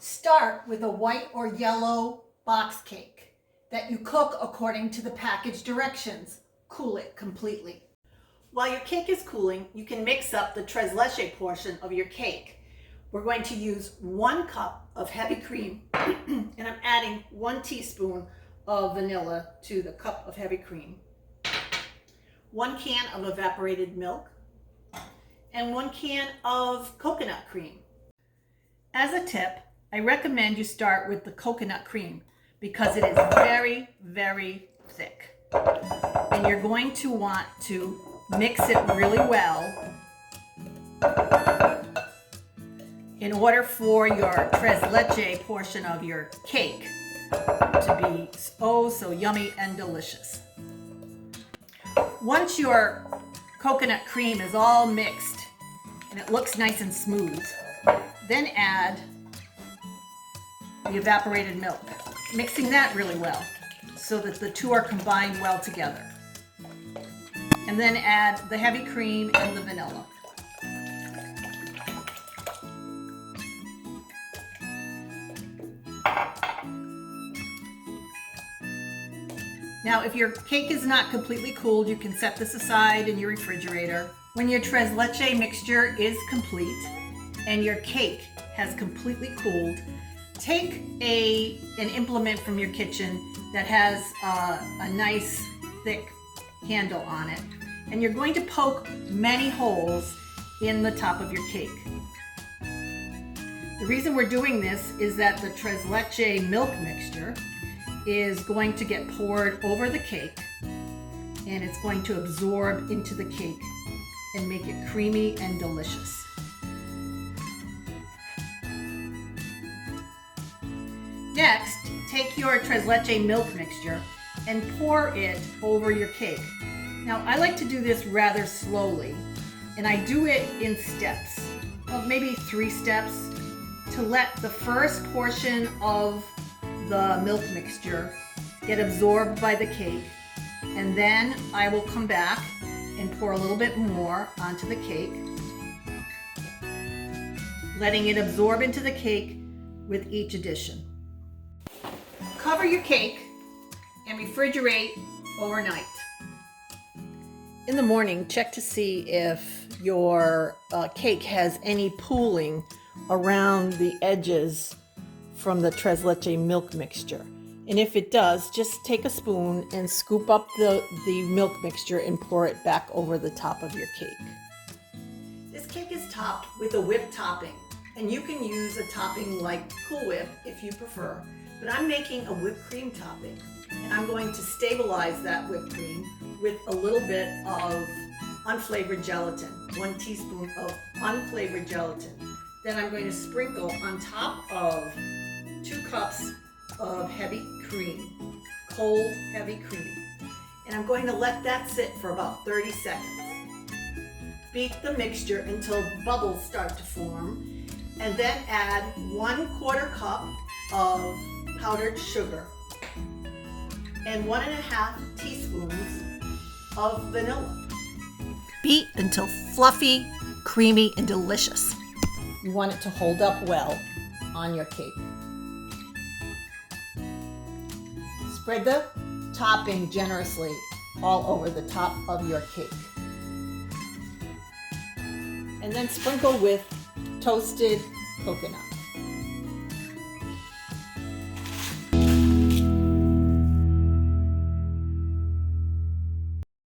Start with a white or yellow box cake that you cook according to the package directions. Cool it completely. While your cake is cooling, you can mix up the tres leches portion of your cake. We're going to use 1 cup of heavy cream, and I'm adding 1 teaspoon of vanilla to the cup of heavy cream, 1 can of evaporated milk, and 1 can of coconut cream. As a tip, I recommend you start with the coconut cream because it is very, very thick. And you're going to want to mix it really well in order for your tres leches portion of your cake to be oh so yummy and delicious. Once your coconut cream is all mixed and it looks nice and smooth, then add the evaporated milk, mixing that really well so that the two are combined well together. And then add the heavy cream and the vanilla. Now, if your cake is not completely cooled, you can set this aside in your refrigerator. When your tres leches mixture is complete and your cake has completely cooled, take an implement from your kitchen that has a nice thick handle on it, and you're going to poke many holes in the top of your cake. The reason we're doing this is that the tres leches milk mixture is going to get poured over the cake, and it's going to absorb into the cake and make it creamy and delicious. Next, take your tres leches milk mixture and pour it over your cake. Now, I like to do this rather slowly, and I do it in steps, well, maybe 3 steps, to let the first portion of the milk mixture get absorbed by the cake, and then I will come back and pour a little bit more onto the cake, letting it absorb into the cake with each addition. Cover your cake and refrigerate overnight. In the morning, check to see if your cake has any pooling around the edges from the tres leches milk mixture. And if it does, just take a spoon and scoop up the milk mixture and pour it back over the top of your cake. This cake is topped with a whipped topping, and you can use a topping like Cool Whip if you prefer, but I'm making a whipped cream topping, and I'm going to stabilize that whipped cream with a little bit of unflavored gelatin, 1 teaspoon of unflavored gelatin. Then I'm going to sprinkle on top of 2 cups of heavy cream, cold heavy cream. And I'm going to let that sit for about 30 seconds. Beat the mixture until bubbles start to form, and then add 1/4 cup of powdered sugar and 1.5 teaspoons of vanilla. Beat until fluffy, creamy, and delicious. You want it to hold up well on your cake. Spread the topping generously all over the top of your cake. And then sprinkle with toasted coconut.